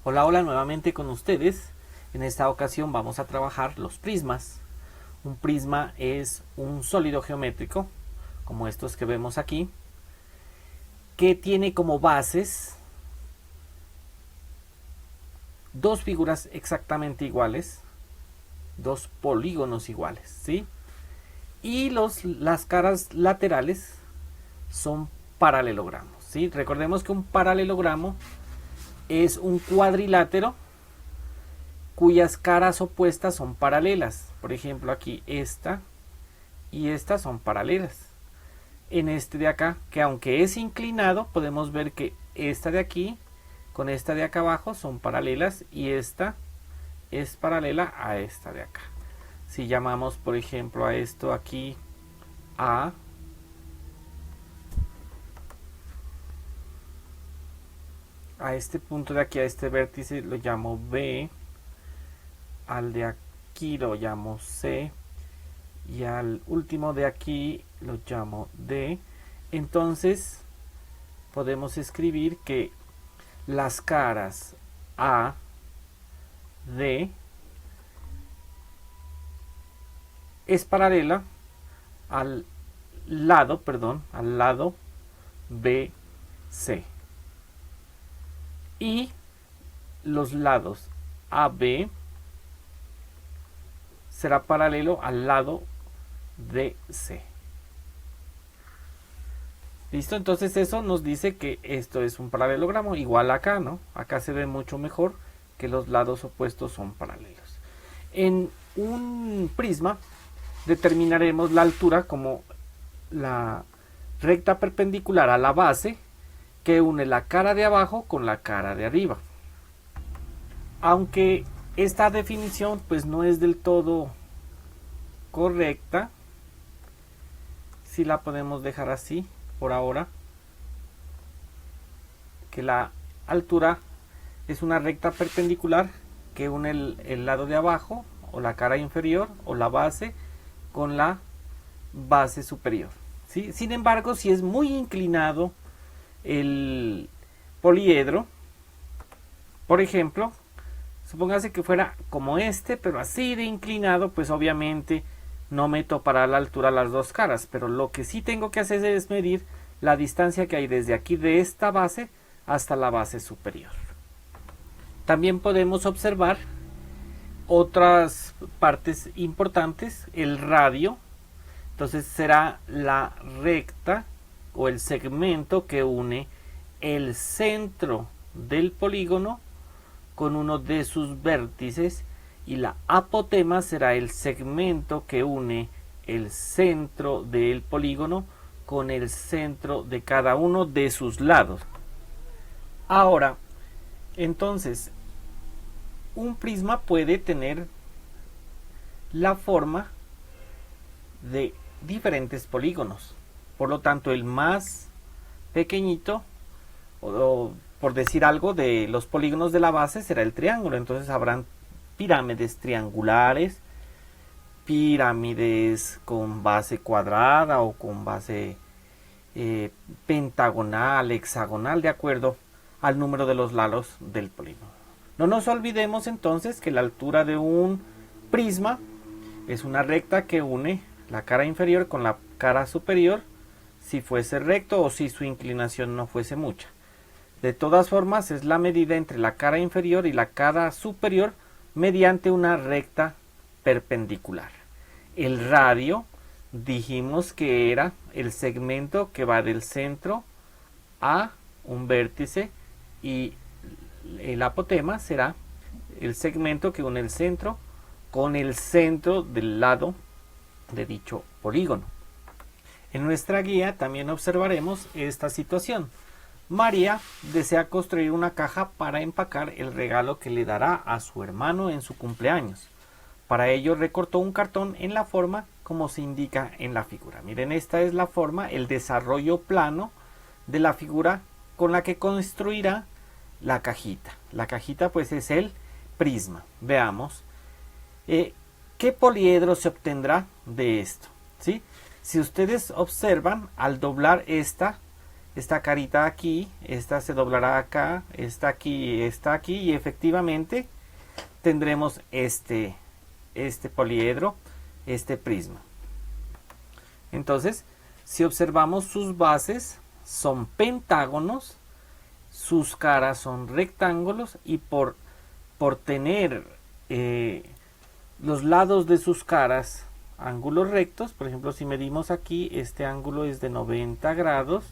Hola, hola, nuevamente con ustedes. En esta ocasión vamos a trabajar los prismas. Un prisma es un sólido geométrico, como estos que vemos aquí, que tiene como bases dos figuras exactamente iguales, dos polígonos iguales, ¿sí? Y las caras laterales son paralelogramos, ¿sí? Recordemos que un paralelogramo es un cuadrilátero cuyas caras opuestas son paralelas. Por ejemplo, aquí esta y esta son paralelas. En este de acá, que aunque es inclinado, podemos ver que esta de aquí con esta de acá abajo son paralelas y esta es paralela a esta de acá. Si llamamos, por ejemplo, a esto aquí A, a este punto de aquí, a este vértice lo llamo B, al de aquí lo llamo C y al último de aquí lo llamo D. Entonces podemos escribir que las caras A, D es paralela al lado B, C, y los lados AB será paralelo al lado DC. ¿Listo? Entonces eso nos dice que esto es un paralelogramo, igual acá, ¿no? Acá se ve mucho mejor que los lados opuestos son paralelos. En un prisma determinaremos la altura como la recta perpendicular a la base que une la cara de abajo con la cara de arriba. Aunque esta definición pues no es del todo correcta, si la podemos dejar así por ahora, que la altura es una recta perpendicular que une el lado de abajo o la cara inferior o la base con la base superior, ¿sí? Sin embargo, si es muy inclinado el poliedro, por ejemplo, supóngase que fuera como este, pero así de inclinado, pues obviamente no me topará la altura las dos caras, pero lo que sí tengo que hacer es medir la distancia que hay desde aquí de esta base hasta la base superior. También podemos observar otras partes importantes, el radio. Entonces será la recta o el segmento que une el centro del polígono con uno de sus vértices, y la apotema será el segmento que une el centro del polígono con el centro de cada uno de sus lados. Ahora, entonces, un prisma puede tener la forma de diferentes polígonos. Por lo tanto, el más pequeñito, o por decir algo, de los polígonos de la base será el triángulo. Entonces habrán pirámides triangulares, pirámides con base cuadrada o con base pentagonal, hexagonal, de acuerdo al número de los lados del polígono. No nos olvidemos entonces que la altura de un prisma es una recta que une la cara inferior con la cara superior, si fuese recto o si su inclinación no fuese mucha. De todas formas, es la medida entre la cara inferior y la cara superior mediante una recta perpendicular. El radio dijimos que era el segmento que va del centro a un vértice, y el apotema será el segmento que une el centro con el centro del lado de dicho polígono. En nuestra guía también observaremos esta situación. María desea construir una caja para empacar el regalo que le dará a su hermano en su cumpleaños. Para ello recortó un cartón en la forma como se indica en la figura. Miren, esta es la forma, el desarrollo plano de la figura con la que construirá la cajita. La cajita pues es el prisma. Veamos qué poliedro se obtendrá de esto, ¿sí? Si ustedes observan, al doblar esta esta carita aquí, esta se doblará acá, está aquí y efectivamente tendremos este poliedro, este prisma. Entonces, si observamos sus bases son pentágonos, sus caras son rectángulos y por tener los lados de sus caras ángulos rectos, por ejemplo, si medimos aquí, este ángulo es de 90 grados,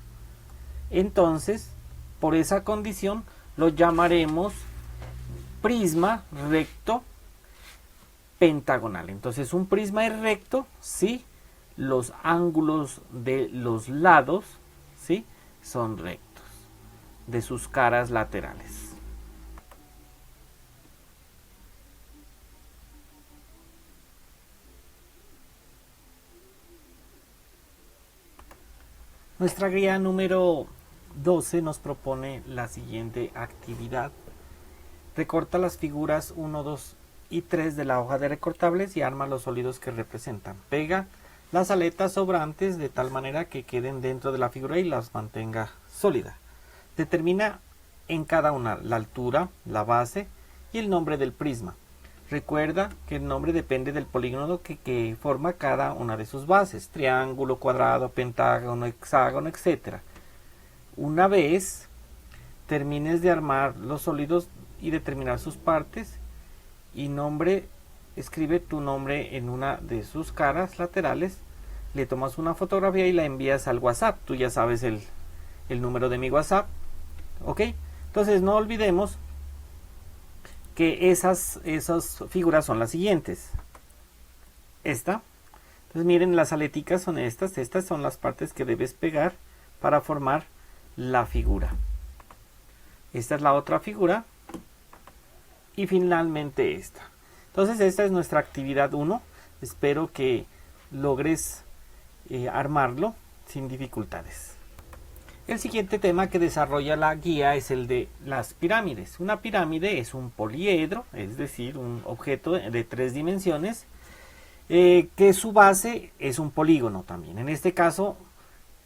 entonces, por esa condición, lo llamaremos prisma recto pentagonal. Entonces, un prisma es recto si los ángulos de los lados, ¿sí?, son rectos, de sus caras laterales. Nuestra guía número 12 nos propone la siguiente actividad. Recorta las figuras 1, 2 y 3 de la hoja de recortables y arma los sólidos que representan. Pega las aletas sobrantes de tal manera que queden dentro de la figura y las mantenga sólida. Determina en cada una la altura, la base y el nombre del prisma. Recuerda que el nombre depende del polígono que forma cada una de sus bases, triángulo, cuadrado, pentágono, hexágono, etc. Una vez termines de armar los sólidos y determinar sus partes, escribe tu nombre en una de sus caras laterales, le tomas una fotografía y la envías al WhatsApp. Tú ya sabes el número de mi WhatsApp, ¿ok? Entonces no olvidemos que esas figuras son las siguientes. Entonces miren, las aleticas son estas son las partes que debes pegar para formar la figura. Esta es la otra figura y finalmente esta. Entonces esta es nuestra actividad 1. Espero que logres armarlo sin dificultades. El siguiente tema que desarrolla la guía es el de las pirámides. Una pirámide es un poliedro, es decir, un objeto de 3 dimensiones, que su base es un polígono también. En este caso,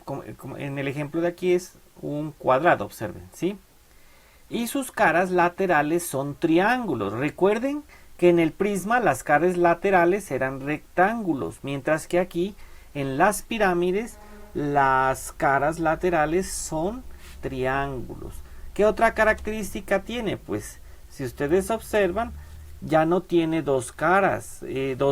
como en el ejemplo de aquí, es un cuadrado, observen, ¿sí? Y sus caras laterales son triángulos. Recuerden que en el prisma las caras laterales eran rectángulos, mientras que aquí en las pirámides las caras laterales son triángulos. ¿Qué otra característica tiene? Pues si ustedes observan, ya no tiene dos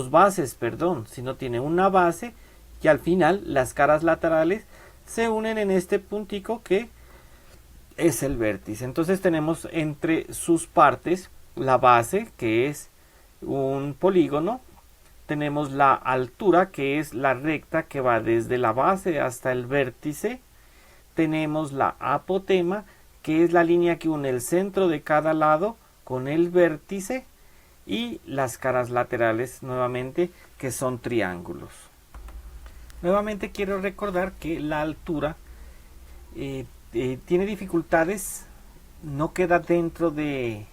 bases, sino tiene una base y al final las caras laterales se unen en este puntico que es el vértice. Entonces tenemos entre sus partes la base, que es un polígono. Tenemos la altura, que es la recta que va desde la base hasta el vértice. Tenemos la apotema, que es la línea que une el centro de cada lado con el vértice. Y las caras laterales, nuevamente, que son triángulos. Nuevamente quiero recordar que la altura tiene dificultades, no queda dentro del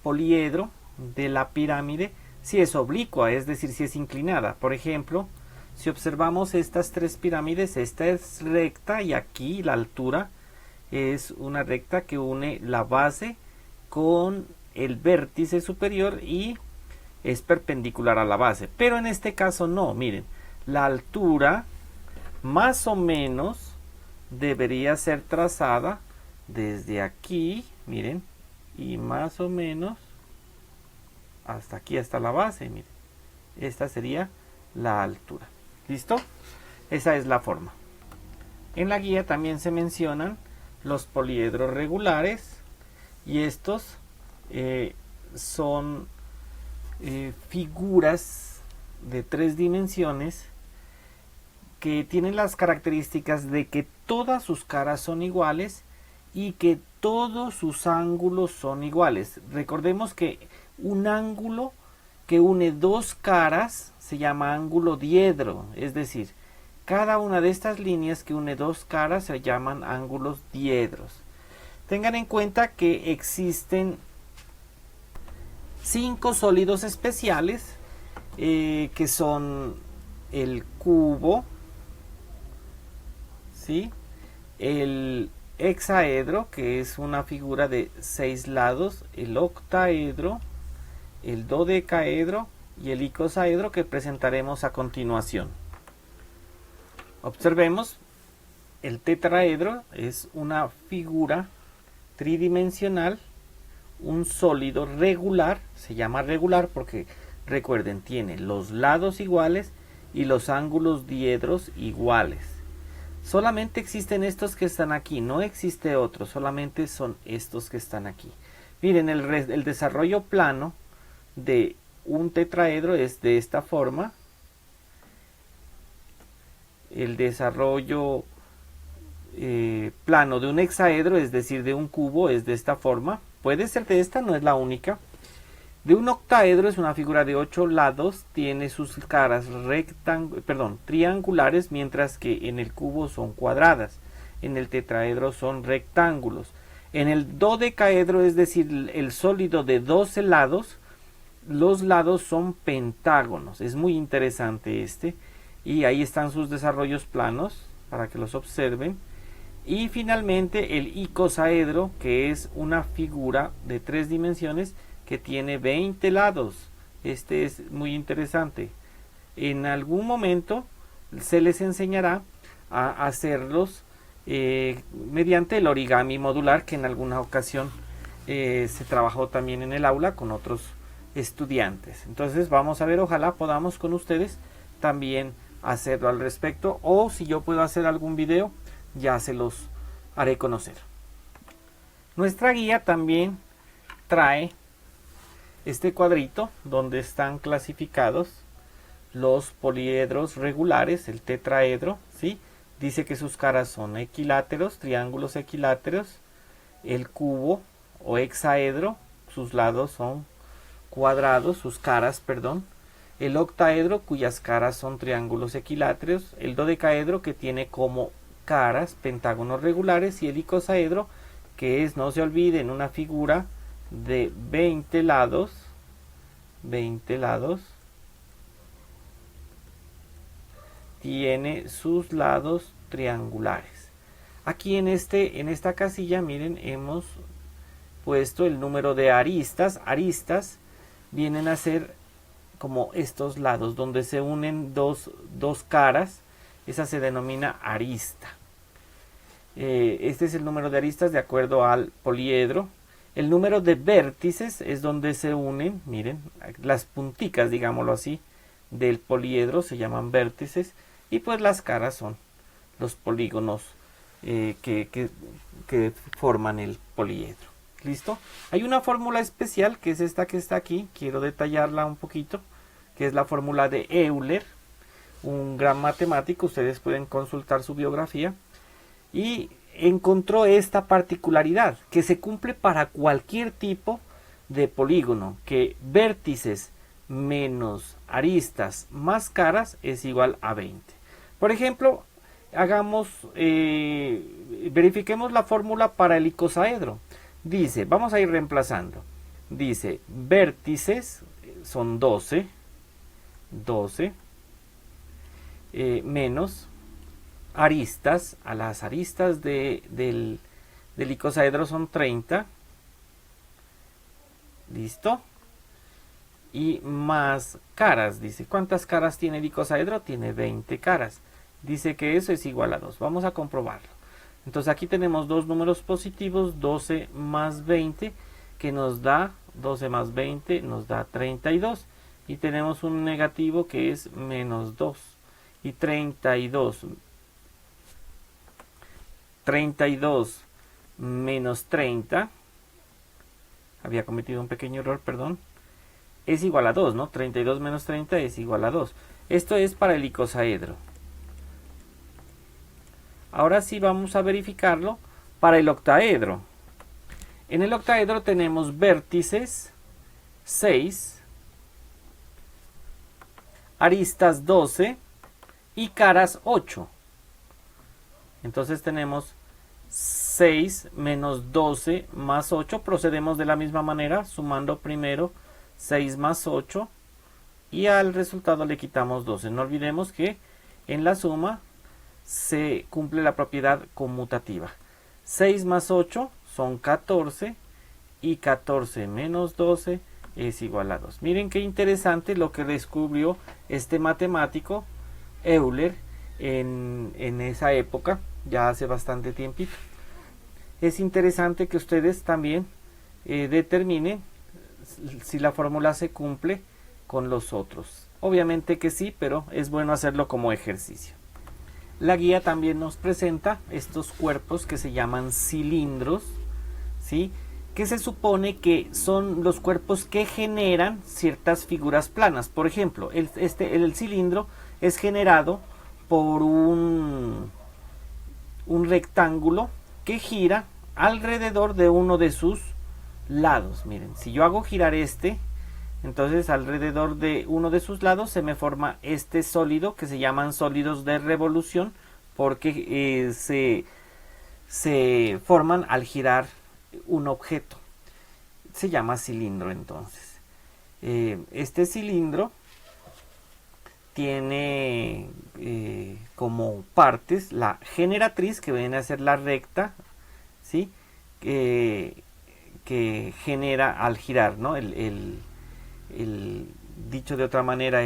poliedro, de la pirámide, si es oblicua, es decir, si es inclinada. Por ejemplo, si observamos estas 3 pirámides, esta es recta y aquí la altura es una recta que une la base con el vértice superior y es perpendicular a la base. Pero en este caso no, miren, la altura más o menos debería ser trazada desde aquí, miren, y más o menos hasta aquí, hasta la base, miren. Esta sería la altura. ¿Listo? Esa es la forma. En la guía también se mencionan los poliedros regulares y estos son figuras de 3 dimensiones que tienen las características de que todas sus caras son iguales y que todos sus ángulos son iguales. Recordemos que un ángulo que une 2 caras se llama ángulo diedro, es decir, cada una de estas líneas que une 2 caras se llaman ángulos diedros. Tengan en cuenta que existen 5 sólidos especiales que son el cubo, ¿sí?, el hexaedro, que es una figura de 6 lados, el octaedro, el dodecaedro y el icosaedro, que presentaremos a continuación. Observemos, el tetraedro es una figura tridimensional, un sólido regular, se llama regular porque recuerden, tiene los lados iguales y los ángulos diedros iguales. Solamente existen estos que están aquí, no existe otro, solamente son estos que están aquí. Miren, el desarrollo plano de un tetraedro es de esta forma. El desarrollo plano de un hexaedro, es decir, de un cubo, es de esta forma. Puede ser de esta, no es la única. De un octaedro es una figura de 8 lados, tiene sus caras triangulares, mientras que en el cubo son cuadradas. En el tetraedro son rectángulos. En el dodecaedro, es decir, el sólido de 12 lados, los lados son pentágonos. Es muy interesante este. Y ahí están sus desarrollos planos para que los observen. Y finalmente el icosaedro, que es una figura de 3 dimensiones que tiene 20 lados. Este es muy interesante. En algún momento se les enseñará a hacerlos mediante el origami modular, que en alguna ocasión se trabajó también en el aula con otros estudiantes. Entonces vamos a ver, ojalá podamos con ustedes también hacerlo al respecto, o si yo puedo hacer algún video ya se los haré conocer. Nuestra guía también trae este cuadrito donde están clasificados los poliedros regulares, el tetraedro, ¿sí? Dice que sus caras son equiláteros, triángulos equiláteros. El cubo o hexaedro, sus lados son cuadrados, sus caras, perdón. El octaedro, cuyas caras son triángulos equiláteros. El dodecaedro, que tiene como caras pentágonos regulares. Y el icosaedro, que es, no se olviden, una figura de 20 lados. 20 lados. Tiene sus lados triangulares. Aquí en esta casilla, miren, hemos puesto el número de aristas. Aristas vienen a ser como estos lados donde se unen dos caras. Esa se denomina arista. Este es el número de aristas de acuerdo al poliedro. El número de vértices es donde se unen, miren, las punticas, digámoslo así, del poliedro se llaman vértices. Y pues las caras son los polígonos que forman el poliedro. ¿Listo? Hay una fórmula especial, que es esta que está aquí. Quiero detallarla un poquito, que es la fórmula de Euler, un gran matemático. Ustedes pueden consultar su biografía. Y encontró esta particularidad, que se cumple para cualquier tipo de polígono, que vértices menos aristas más caras es igual a 20. Por ejemplo, verifiquemos la fórmula para el icosaedro. Dice, vamos a ir reemplazando. Dice, vértices son 12 menos aristas, a las aristas del icosaedro son 30. ¿Listo? Y más caras, dice. ¿Cuántas caras tiene el icosaedro? Tiene 20 caras. Dice que eso es igual a 2. Vamos a comprobarlo. Entonces aquí tenemos dos números positivos, 12 más 20, que nos da, 12 más 20 nos da 32. Y tenemos un negativo que es menos 2. Y 32 menos 30, había cometido un pequeño error, perdón, es igual a 2, ¿no? 32 menos 30 es igual a 2. Esto es para el icosaedro. Ahora sí vamos a verificarlo para el octaedro. En el octaedro tenemos vértices 6, aristas 12 y caras 8. Entonces tenemos 6 menos 12 más 8. Procedemos de la misma manera, sumando primero 6 más 8 y al resultado le quitamos 12. No olvidemos que en la suma se cumple la propiedad conmutativa. 6 más 8 son 14 y 14 menos 12 es igual a 2. Miren qué interesante lo que descubrió este matemático Euler en esa época, ya hace bastante tiempito. Es interesante que ustedes también determinen si la fórmula se cumple con los otros. Obviamente que sí, pero es bueno hacerlo como ejercicio. La guía también nos presenta estos cuerpos que se llaman cilindros, ¿sí? Que se supone que son los cuerpos que generan ciertas figuras planas. Por ejemplo, el cilindro es generado por un rectángulo que gira alrededor de uno de sus lados. Miren, si yo hago girar entonces alrededor de uno de sus lados se me forma este sólido que se llaman sólidos de revolución, porque se forman al girar un objeto. Se llama cilindro. Entonces este cilindro tiene como partes la generatriz, que viene a ser la recta, ¿sí? Que genera al girar, ¿no? El dicho de otra manera,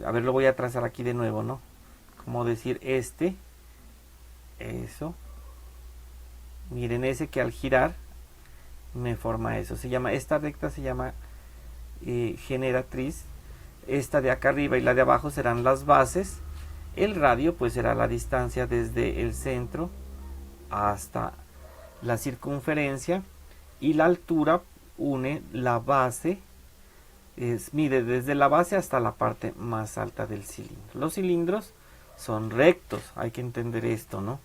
a ver, lo voy a trazar aquí de nuevo, ¿no? Como decir eso. Miren, ese que al girar me forma eso. Esta recta se llama generatriz. Esta de acá arriba y la de abajo serán las bases. El radio pues será la distancia desde el centro hasta la circunferencia, y la altura une la base, mide desde la base hasta la parte más alta del cilindro. Los cilindros son rectos, hay que entender esto, ¿no?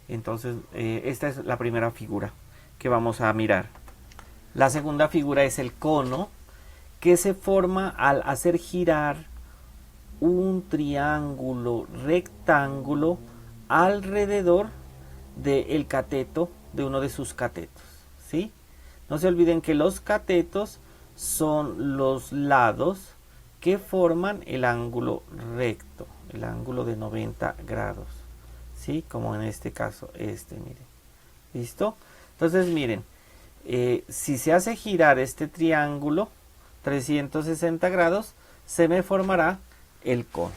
Entonces esta es la primera figura que vamos a mirar. La segunda figura es el cono, que se forma al hacer girar un triángulo rectángulo alrededor del cateto, de uno de sus catetos, ¿sí? No se olviden que los catetos son los lados que forman el ángulo recto, el ángulo de 90 grados, ¿sí? Como en este caso, miren. ¿Listo? Entonces, miren, si se hace girar este triángulo 360 grados, se me formará el cono.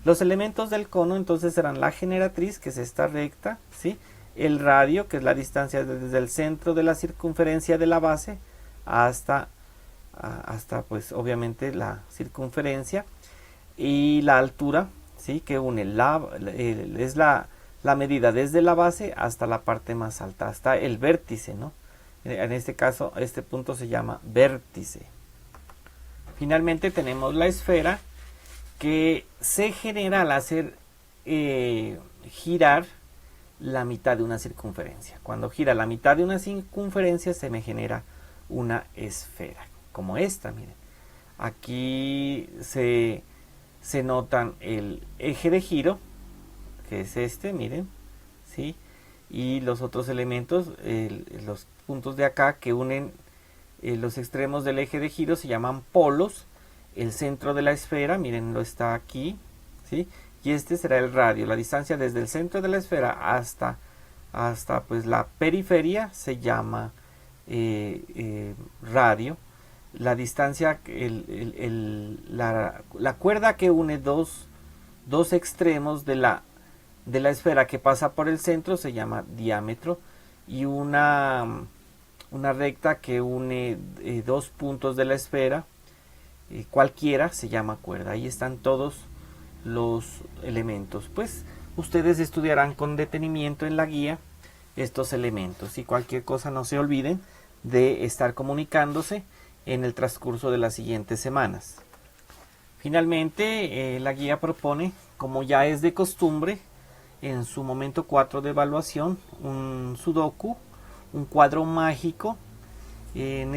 Los elementos del cono entonces serán la generatriz, que es esta recta, ¿sí? El radio, que es la distancia desde el centro de la circunferencia de la base hasta pues obviamente la circunferencia, y la altura, ¿sí? Que une es la medida desde la base hasta la parte más alta, hasta el vértice, ¿no? En este caso, este punto se llama vértice. Finalmente tenemos la esfera, que se genera al hacer girar la mitad de una circunferencia. Cuando gira la mitad de una circunferencia se me genera una esfera, como esta, miren. Aquí se notan el eje de giro, que es miren, ¿sí? Y los otros elementos, los puntos de acá que unen los extremos del eje de giro se llaman polos. El centro de la esfera, miren, lo está aquí, ¿sí? Y este será el radio. La distancia desde el centro de la esfera hasta pues la periferia se llama radio. La distancia, la cuerda que une dos extremos de la esfera que pasa por el centro se llama diámetro, y una recta que une dos puntos de la esfera cualquiera se llama cuerda. Ahí están todos los elementos. Pues ustedes estudiarán con detenimiento en la guía estos elementos, y cualquier cosa no se olviden de estar comunicándose en el transcurso de las siguientes semanas. Finalmente, la guía propone, como ya es de costumbre, en su momento 4 de evaluación, un sudoku, un cuadro mágico. En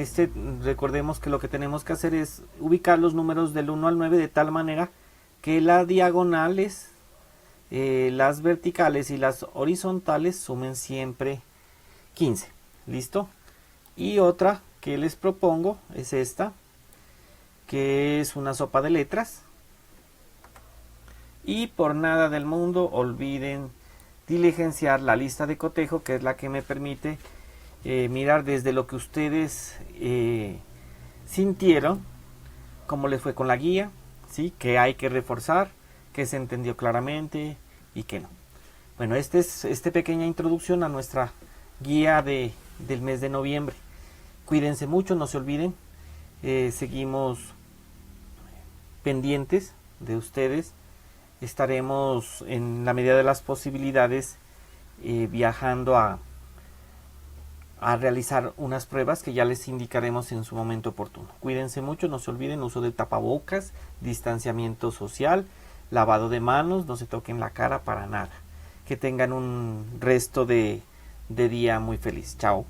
recordemos que lo que tenemos que hacer es ubicar los números del 1 al 9 de tal manera que las diagonales, las verticales y las horizontales sumen siempre 15. ¿Listo? Y otra que les propongo es esta, que es una sopa de letras. Y por nada del mundo olviden diligenciar la lista de cotejo, que es la que me permite mirar desde lo que ustedes sintieron, cómo les fue con la guía, ¿sí? Que hay que reforzar, que se entendió claramente y que no. Bueno, esta pequeña introducción a nuestra guía del mes de noviembre. Cuídense mucho, no se olviden. Seguimos pendientes de ustedes. Estaremos en la medida de las posibilidades viajando a realizar unas pruebas que ya les indicaremos en su momento oportuno. Cuídense mucho, no se olviden uso de tapabocas, distanciamiento social, lavado de manos, no se toquen la cara para nada. Que tengan un resto de día muy feliz. Chao.